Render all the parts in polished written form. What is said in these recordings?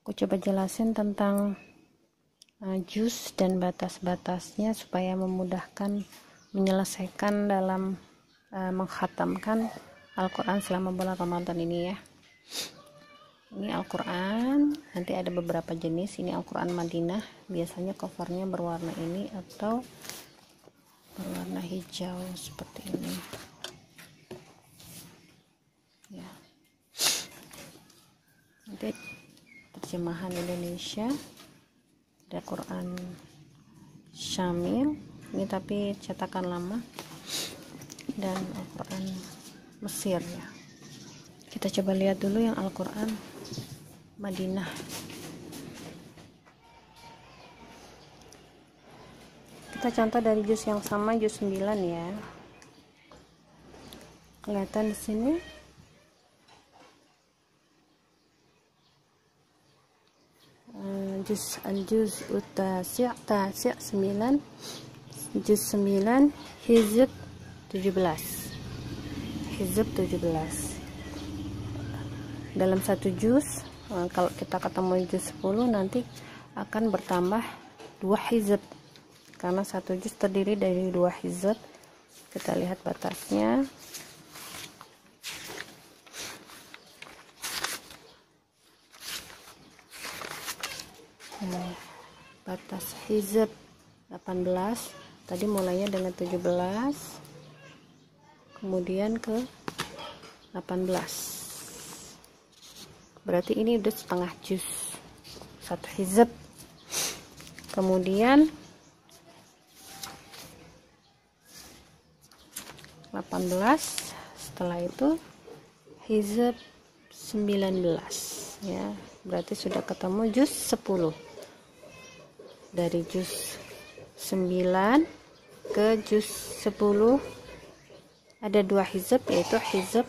Aku coba jelasin tentang juz dan batas-batasnya supaya memudahkan menyelesaikan dalam mengkhatamkan Al-Quran selama bulan Ramadan ini ya. Ini Al-Quran, nanti ada beberapa jenis. Ini Al-Quran Madinah, biasanya covernya berwarna ini atau berwarna hijau seperti ini ya. Nanti terjemahan Indonesia, ada Quran Syamil ini tapi cetakan lama, dan Al-Quran Mesir ya. Kita coba lihat dulu yang Al-Quran Madinah. Kita contoh dari juz yang sama, juz 9 ya. Kelihatan di sini. Juz utasi' 9, juz 9 hizb 17. Hizb 17. Dalam satu juz, kalau kita ketemu juz 10 nanti akan bertambah 2 hizb. Karena satu juz terdiri dari 2 hizb. Kita lihat batasnya. Batas hizb 18, tadi mulainya dengan 17, kemudian ke 18, berarti ini udah setengah juz, satu hizb. Kemudian 18, setelah itu hizb 19 ya, berarti sudah ketemu juz 10. Dari juz 9 ke juz 10 ada 2 hizb, yaitu hizb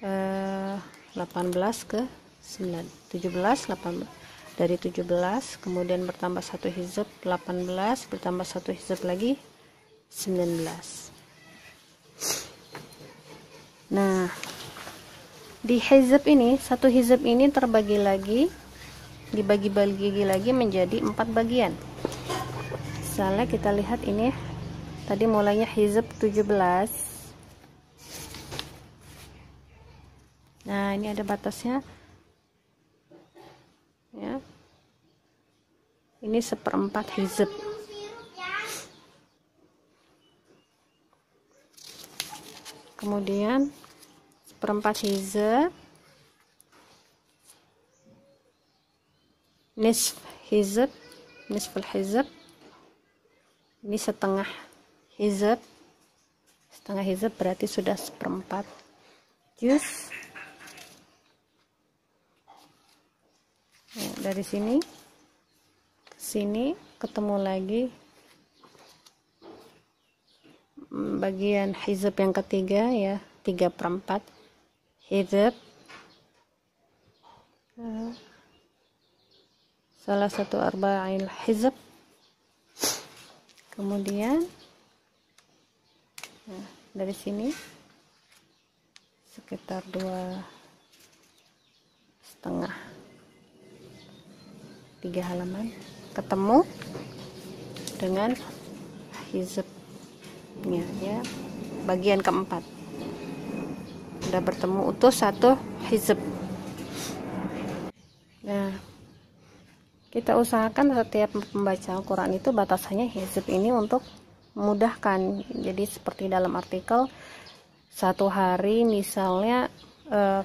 18 ke 9, 17, 18. Dari 17 kemudian bertambah 1 hizb 18, bertambah 1 hizb lagi 19. Nah, di hizb ini, satu hizb ini terbagi lagi, dibagi-bagi lagi menjadi 4 bagian. Misalnya kita lihat ini, tadi mulainya hizb 17. Nah, ini ada batasnya ya. Ini 1/4 hizb. Kemudian 1/4 hizb, nisf hizb, nisful hizb, ini setengah hizb. Setengah hizb berarti sudah 1/4 juz. Ya, dari sini ke sini ketemu lagi bagian hizb yang ketiga ya, 3/4 hizb. Salah satu arba'il hizb. Kemudian nah, dari sini sekitar 2,5 3 halaman ketemu dengan hizbnya ya, bagian keempat udah bertemu utuh satu hizb. Nah, kita usahakan setiap membaca Al-Quran itu batasannya hizb ini untuk memudahkan. Jadi seperti dalam artikel, satu hari misalnya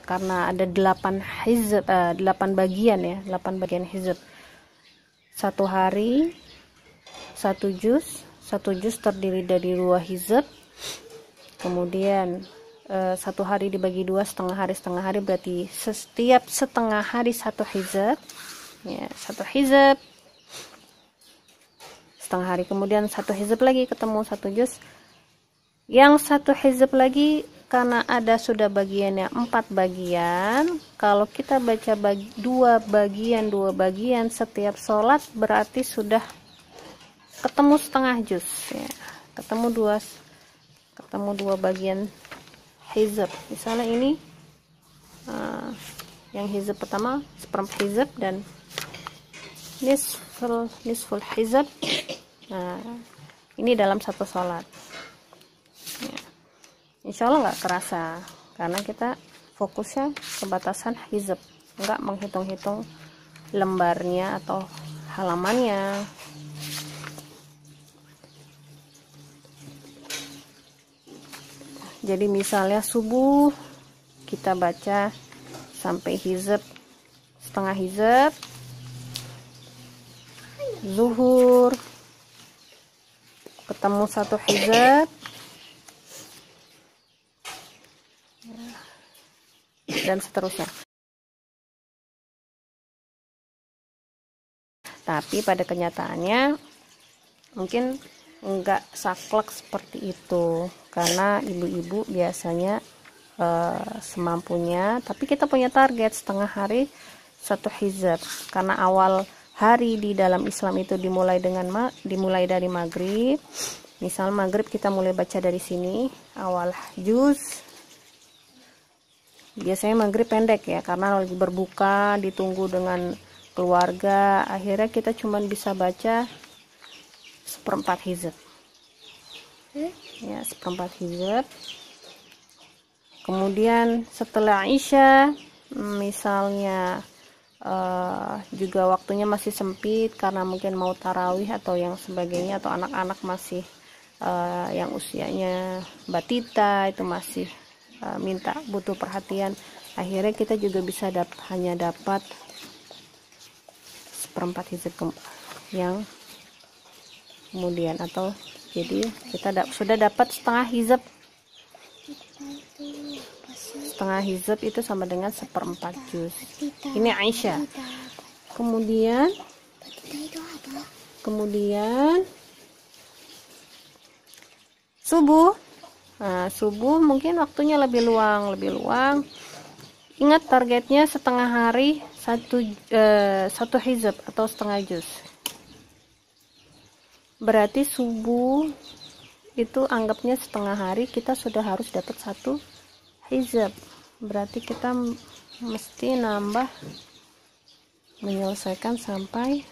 karena ada 8 hizb, 8 bagian ya, 8 bagian hizb. Satu hari satu juz terdiri dari 2 hizb. Kemudian satu hari dibagi 2, setengah hari, berarti setiap setengah hari satu hizb ya, satu hizb setengah hari. Kemudian satu hizb lagi ketemu satu juz. Yang satu hizb lagi karena ada sudah bagiannya 4 bagian, kalau kita baca 2 bagian setiap sholat berarti sudah ketemu setengah juz ya, ketemu 2 bagian hizb. Misalnya ini Yang hizab pertama seperempat hizab dan nisful hizab. Nah, ini dalam satu sholat ya. Insya Allah nggak kerasa karena kita fokusnya kebatasan hizab, nggak menghitung-hitung lembarnya atau halamannya. Jadi misalnya subuh kita baca sampai hizab, setengah hizab, zuhur ketemu satu hizab, dan seterusnya. Tapi pada kenyataannya mungkin enggak saklek seperti itu karena ibu-ibu biasanya semampunya, tapi kita punya target setengah hari satu hizab karena awal hari di dalam Islam itu dimulai dari maghrib. Misal maghrib kita mulai baca dari sini awal juz. Biasanya maghrib pendek ya karena lagi berbuka, ditunggu dengan keluarga, akhirnya kita cuma bisa baca seperempat hizab ya, seperempat hizab. Kemudian setelah Isya misalnya juga waktunya masih sempit karena mungkin mau tarawih atau yang sebagainya, atau anak-anak masih yang usianya batita itu masih butuh perhatian, akhirnya kita juga bisa hanya dapat seperempat hizab yang kemudian, atau jadi kita sudah dapat setengah hizab. Setengah hizab itu sama dengan seperempat juz. Ini Aisyah. Kemudian subuh. Nah, subuh mungkin waktunya lebih luang. Ingat targetnya setengah hari satu hizab atau setengah juz. Berarti subuh itu anggapnya setengah hari kita sudah harus dapat satu hizab. Berarti kita mesti nambah menyelesaikan sampai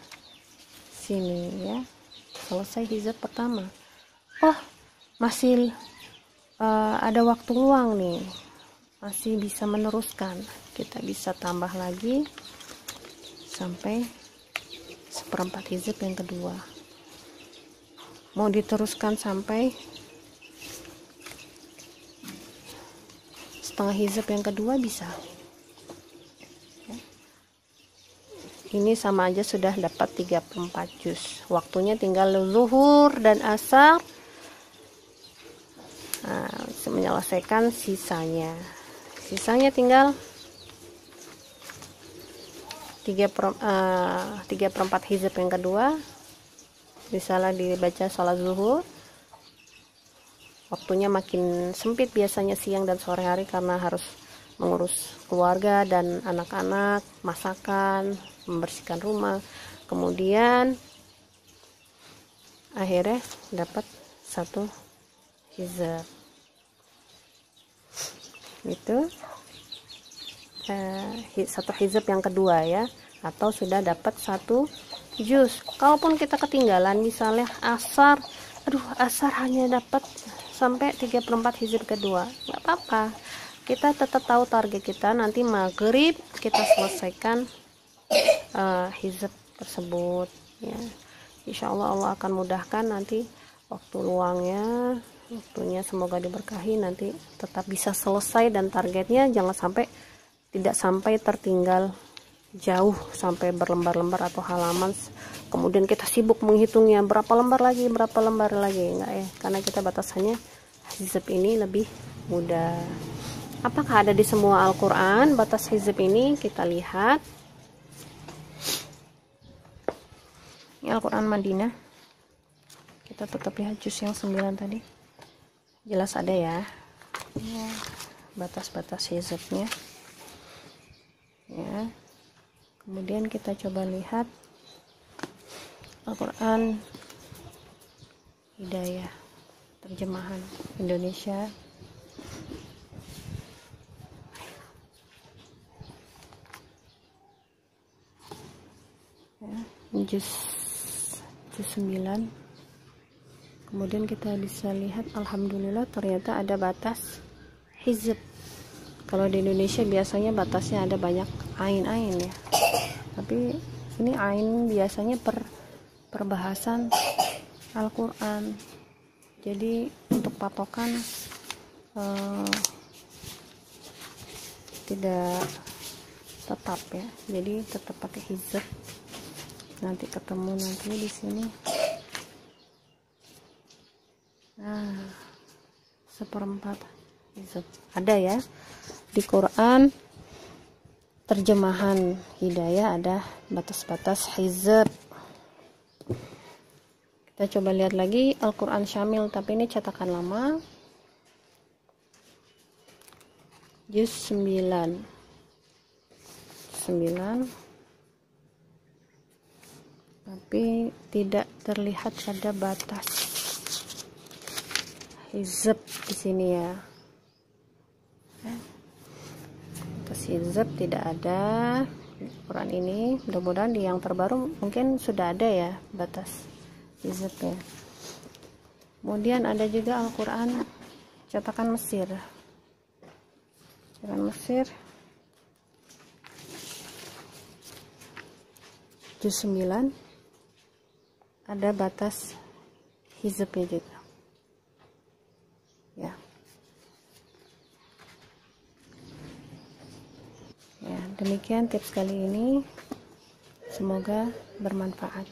sini ya, selesai hizab pertama. Oh, masih ada waktu luang nih, masih bisa meneruskan, kita bisa tambah lagi sampai seperempat hizab yang kedua. Mau diteruskan sampai setengah hizab yang kedua bisa. Ini sama aja sudah dapat 34 juz. Waktunya tinggal zuhur dan asar. Nah, menyelesaikan sisanya. Sisanya tinggal 3/4 hizab yang kedua. Misalnya dibaca sholat zuhur. Waktunya makin sempit biasanya siang dan sore hari karena harus mengurus keluarga dan anak-anak, masakan, membersihkan rumah. Kemudian akhirnya dapat satu hizab. Itu satu hizab yang kedua ya, atau sudah dapat satu juz. Kalaupun kita ketinggalan misalnya asar, asar hanya dapat sampai 3/4 hizab kedua, nggak apa-apa, kita tetap tahu target kita nanti maghrib kita selesaikan hizab tersebut ya. Insya Allah akan mudahkan nanti waktu luangnya, waktunya semoga diberkahi, nanti tetap bisa selesai dan targetnya jangan sampai tidak sampai tertinggal jauh sampai berlembar-lembar atau halaman, kemudian kita sibuk menghitungnya berapa lembar lagi enggak ya, karena kita batasannya hizab ini lebih mudah. Apakah ada di semua Al-Quran batas hizab ini? Kita lihat ini Al-Quran Madinah, kita tetap lihat juz yang 9 tadi, jelas ada ya batas-batas hizabnya ya. Kemudian kita coba lihat Al-Quran Hidayah terjemahan Indonesia. juz 9. Kemudian kita bisa lihat, alhamdulillah ternyata ada batas hizb. Kalau di Indonesia biasanya batasnya ada banyak ain-ain ya, tapi ini ain biasanya perbahasan Al-Quran. Jadi untuk patokan tidak tetap ya, jadi tetap pakai hizb. Nanti ketemu nanti di sini. Nah, 1/4 hizb ada ya di Quran. Terjemahan Hidayah ada batas-batas hizb. Kita coba lihat lagi Al-Quran Syamil, tapi ini cetakan lama, juz 9, tapi tidak terlihat ada batas hizb di sini ya. Batas hizb tidak ada di Quran ini. Mudah-mudahan di yang terbaru mungkin sudah ada ya batas hizb ya. Kemudian ada juga Al-Quran cetakan Mesir. Cetakan Mesir juz 9 ada batas hizbnya juga ya. Ya, demikian tips kali ini, semoga bermanfaat.